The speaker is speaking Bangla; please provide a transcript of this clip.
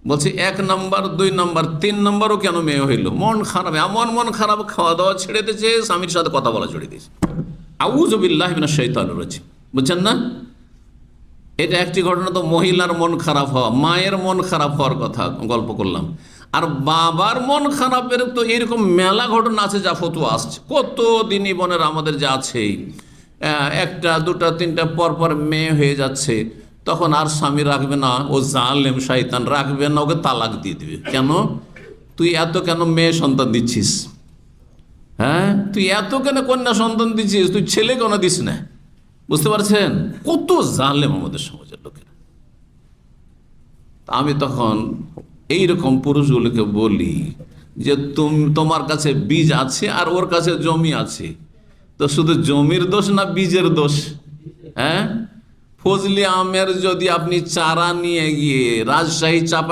বলছে 1 নম্বর 2 নম্বর 3 নম্বরও কেন মেয়ে হইল, মন খারাপ, এমন মন খারাপ, খাওয়া দাওয়া ছেড়ে দিয়েছে, স্বামীর সাথে কথা বলা ছেড়ে দিয়েছে। আউযু বিল্লাহি মিনাশ শাইতানির রাজিম। বুঝছেন না? এটা একটি ঘটনা। তো মহিলার মন খারাপ হওয়া, মায়ের মন খারাপ হওয়ার কথা গল্প করলাম। আর বাবার মন খারাপের তো এরকম মেলা ঘটনা আছে, যা ফতোয়া আসছে। কত দিনই বোনের আমাদের যা আছে, 1টা 2টা 3টা পর মেয়ে হয়ে যাচ্ছে, তখন আর স্বামী রাখবে না, ও জালেম শয়তান, রাখবে না, ওকে তালাক দিয়ে দিবে। কেন? তুই এত কেন মেয়ে সন্তান দিচ্ছিস? হ্যাঁ, তুই এত কেন কন্যা সন্তান দিচ্ছিস? তুই ছেলে কেন দিস না? বুঝতে পারছেন কত জালেম আমাদের সমাজের লোকেরা। আমি তখন এইরকম পুরুষগুলোকে বলি যে তোমার কাছে বীজ আছে আর ওর কাছে জমি আছে, তো শুধু জমির দোষ না বীজের দোষ? হ্যাঁ, ফজলি আমের যদি আপনি চারা নিয়ে গিয়ে রাজশাহী চাপা